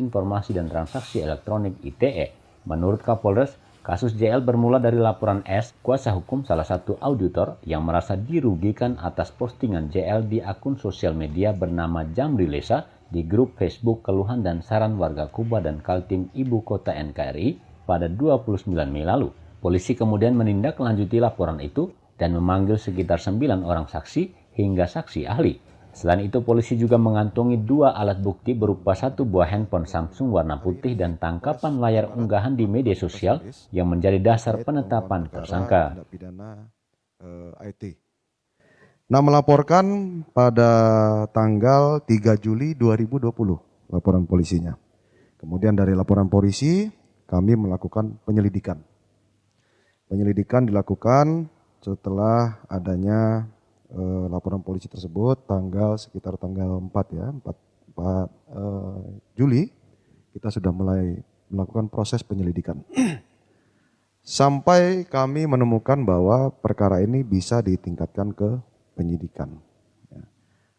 Informasi dan Transaksi Elektronik (ITE). Menurut Kapolres, kasus JL bermula dari laporan S, kuasa hukum salah satu auditor yang merasa dirugikan atas postingan JL di akun sosial media bernama Jamri Lesa di grup Facebook Keluhan dan Saran Warga Kuba dan Kaltim Ibu Kota NKRI pada 29 Mei lalu. Polisi kemudian menindaklanjuti laporan itu dan memanggil sekitar 9 orang saksi hingga saksi ahli. Selain itu, polisi juga mengantongi 2 alat bukti berupa 1 buah handphone Samsung warna putih dan tangkapan layar unggahan di media sosial yang menjadi dasar penetapan tersangka. Nah, melaporkan pada tanggal 3 Juli 2020 laporan polisinya. Kemudian dari laporan polisi kami melakukan penyelidikan. Penyelidikan dilakukan setelah adanya laporan polisi tersebut sekitar tanggal 4 Juli kita sudah mulai melakukan proses penyelidikan. Sampai kami menemukan bahwa perkara ini bisa ditingkatkan ke penyidikan.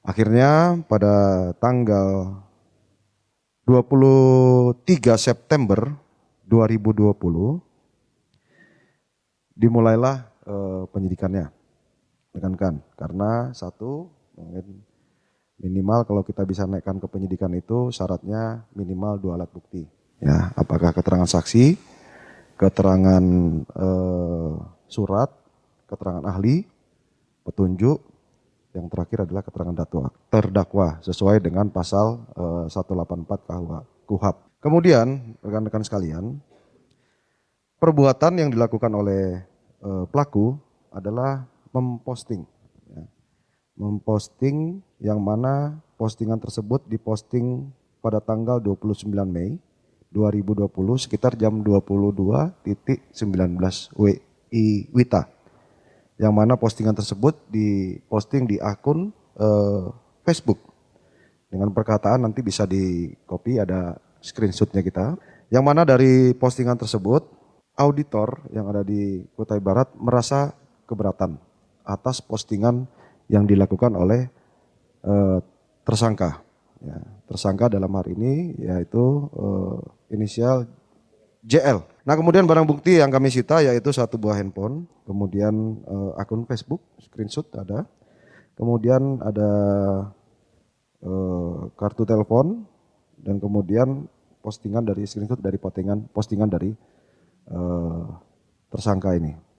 Akhirnya pada tanggal 23 September 2020 dimulailah penyidikannya. Tekankan, karena satu minimal kalau kita bisa naikkan ke penyidikan itu syaratnya minimal 2 alat bukti. Ya, apakah keterangan saksi, keterangan surat, keterangan ahli, petunjuk, yang terakhir adalah keterangan terdakwa sesuai dengan pasal 184 KUHP. Kemudian rekan-rekan sekalian, perbuatan yang dilakukan oleh pelaku adalah memposting yang mana postingan tersebut diposting pada tanggal 29 Mei 2020 sekitar jam 22.19 WITA, yang mana postingan tersebut diposting di akun Facebook dengan perkataan, nanti bisa di copy, ada screenshotnya kita, yang mana dari postingan tersebut auditor yang ada di Kutai Barat merasa keberatan atas postingan yang dilakukan oleh tersangka. Ya, tersangka dalam hari ini yaitu inisial JL. Nah, kemudian barang bukti yang kami sita yaitu 1 buah handphone, kemudian akun Facebook, screenshot ada, kemudian ada kartu telepon, dan kemudian postingan dari screenshot dari postingan dari tersangka ini.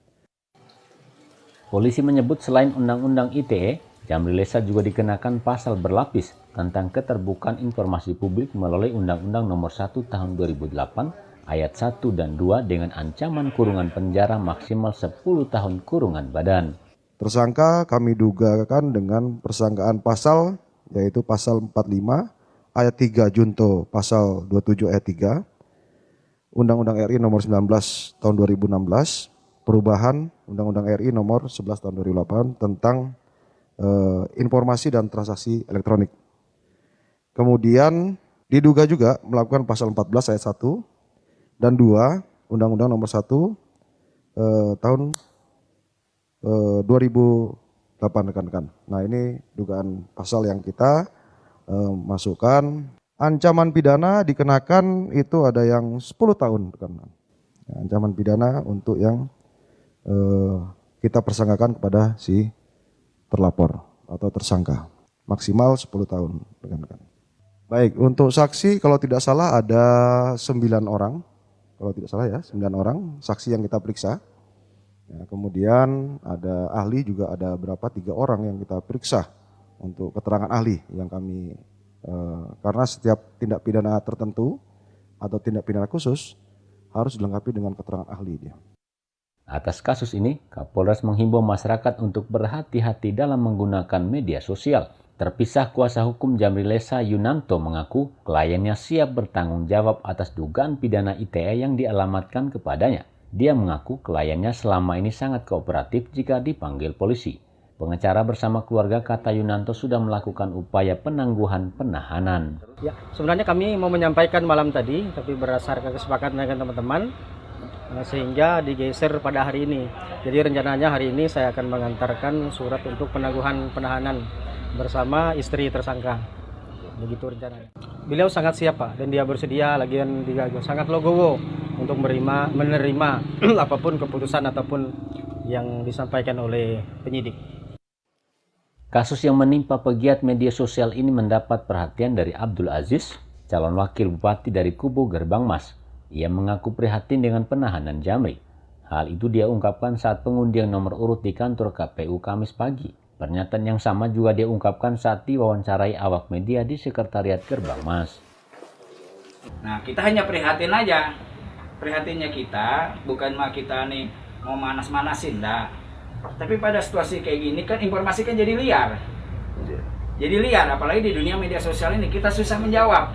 Polisi menyebut selain Undang-Undang ITE, Jamri Lesa juga dikenakan pasal berlapis tentang keterbukaan informasi publik melalui Undang-Undang Nomor 1 Tahun 2008 Ayat 1 dan 2 dengan ancaman kurungan penjara maksimal 10 tahun kurungan badan. Tersangka kami dugakan dengan persangkaan pasal yaitu pasal 45 ayat 3 junto pasal 27 ayat 3 Undang-Undang RI Nomor 19 Tahun 2016 perubahan Undang-Undang RI Nomor 11 Tahun 2008 tentang informasi dan transaksi elektronik. Kemudian diduga juga melakukan pasal 14 ayat 1 dan 2 Undang-Undang Nomor 1 tahun 2008 rekan-rekan. Nah, ini dugaan pasal yang kita masukkan. Ancaman pidana dikenakan itu ada yang 10 tahun rekan-rekan. Ya, ancaman pidana untuk yang kita persangkakan kepada si terlapor atau tersangka maksimal 10 tahun rekan-rekan. Baik, untuk saksi kalau tidak salah ada 9 orang, kalau tidak salah ya 9 orang saksi yang kita periksa. Ya, kemudian ada ahli juga ada berapa 3 orang yang kita periksa untuk keterangan ahli yang kami karena setiap tindak pidana tertentu atau tindak pidana khusus harus dilengkapi dengan keterangan ahli dia. Atas kasus ini, Kapolres menghimbau masyarakat untuk berhati-hati dalam menggunakan media sosial. Terpisah kuasa hukum Jamri Lesa Yunanto mengaku kliennya siap bertanggung jawab atas dugaan pidana ITE yang dialamatkan kepadanya. Dia mengaku kliennya selama ini sangat kooperatif jika dipanggil polisi. Pengacara bersama keluarga kata Yunanto sudah melakukan upaya penangguhan penahanan. Ya, sebenarnya kami mau menyampaikan malam tadi, tapi berdasarkan kesepakatan dengan teman-teman, sehingga digeser pada hari ini. Jadi rencananya hari ini saya akan mengantarkan surat untuk penangguhan penahanan bersama istri tersangka. Begitu rencananya. beliau sangat siap Pak, dan dia bersedia, lagian dia juga sangat legowo untuk menerima apapun keputusan ataupun yang disampaikan oleh penyidik. Kasus yang menimpa pegiat media sosial ini mendapat perhatian dari Abdul Aziz, calon wakil bupati dari kubu Gerbang Mas. Ia mengaku prihatin dengan penahanan Jamri. Hal itu dia ungkapkan saat pengundian nomor urut di kantor KPU Kamis pagi. Pernyataan yang sama juga dia ungkapkan saat diwawancarai awak media di Sekretariat Gerbang Mas. Nah, kita hanya prihatin aja. Prihatinnya kita bukan mah kita nih mau manas-manasin, dah. Tapi pada situasi kayak gini kan informasi kan jadi liar. Jadi liar, apalagi di dunia media sosial ini kita susah menjawab.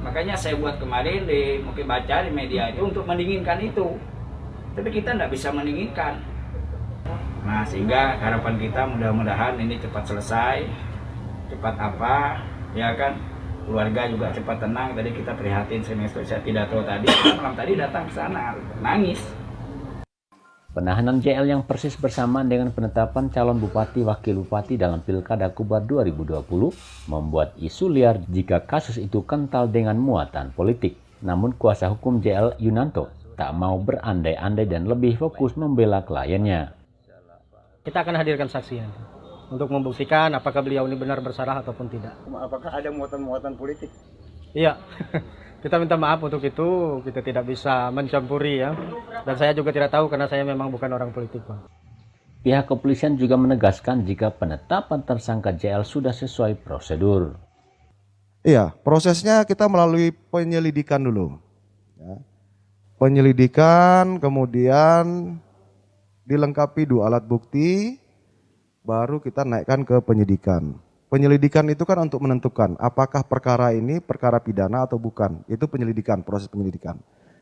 Makanya saya buat kemarin mungkin baca di media itu untuk mendinginkan itu. Tapi kita tidak bisa mendinginkan. Nah, sehingga harapan kita mudah-mudahan ini cepat selesai. Cepat apa, ya kan? Keluarga juga cepat tenang. Tadi kita prihatin, saya tidak tahu tadi. Malam tadi datang ke sana, nangis. Penahanan JL yang persis bersamaan dengan penetapan calon bupati wakil bupati dalam Pilkada Kubar 2020 membuat isu liar jika kasus itu kental dengan muatan politik. Namun kuasa hukum JL Yunanto tak mau berandai-andai dan lebih fokus membela kliennya. Kita akan hadirkan saksi nanti untuk membuktikan apakah beliau ini benar bersalah ataupun tidak. Apakah ada muatan-muatan politik? Iya, kita minta maaf untuk itu, kita tidak bisa mencampuri ya. Dan saya juga tidak tahu karena saya memang bukan orang politik Pak. Pihak kepolisian juga menegaskan jika penetapan tersangka JL sudah sesuai prosedur. Iya, prosesnya kita melalui penyelidikan dulu. Ya. Penyelidikan, kemudian dilengkapi 2 alat bukti, baru kita naikkan ke penyidikan. Penyelidikan itu kan untuk menentukan apakah perkara ini perkara pidana atau bukan. Itu penyelidikan, proses penyelidikan.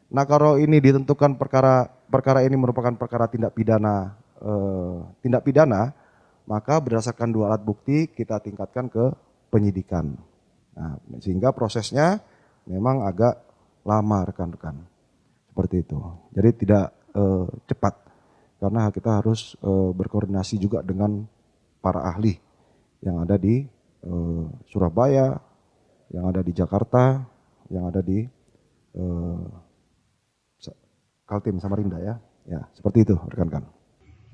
Nah, kalau ini ditentukan perkara ini merupakan perkara tindak pidana, maka berdasarkan 2 alat bukti kita tingkatkan ke penyidikan. Nah, sehingga prosesnya memang agak lama rekan-rekan. Seperti itu. Jadi tidak cepat karena kita harus berkoordinasi juga dengan para ahli yang ada di Surabaya, yang ada di Jakarta, yang ada di Kaltim Samarinda ya. Ya, seperti itu rekan-rekan.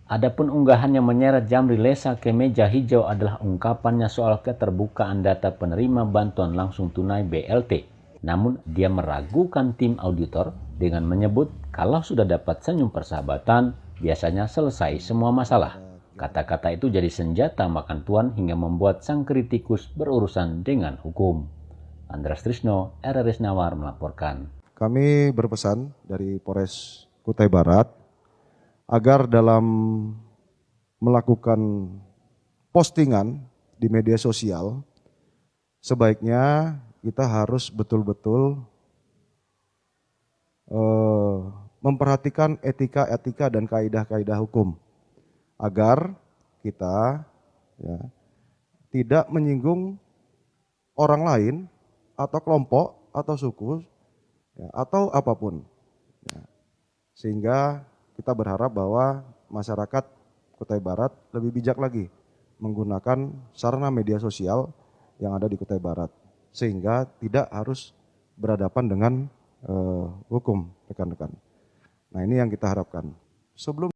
Adapun unggahan yang menyeret Jamri Lesa ke meja hijau adalah ungkapannya soal keterbukaan data penerima bantuan langsung tunai BLT. Namun dia meragukan tim auditor dengan menyebut kalau sudah dapat senyum persahabatan, biasanya selesai semua masalah. Kata-kata itu jadi senjata makan tuan hingga membuat sang kritikus berurusan dengan hukum. Andras Trisno, RRI Nawar melaporkan. Kami berpesan dari Polres Kutai Barat agar dalam melakukan postingan di media sosial sebaiknya kita harus betul-betul memperhatikan etika-etika dan kaidah-kaidah hukum agar kita ya, tidak menyinggung orang lain atau kelompok atau suku ya, atau apapun ya. Sehingga kita berharap bahwa masyarakat Kutai Barat lebih bijak lagi menggunakan sarana media sosial yang ada di Kutai Barat sehingga tidak harus berhadapan dengan hukum rekan-rekan. Nah, ini yang kita harapkan. Sebelum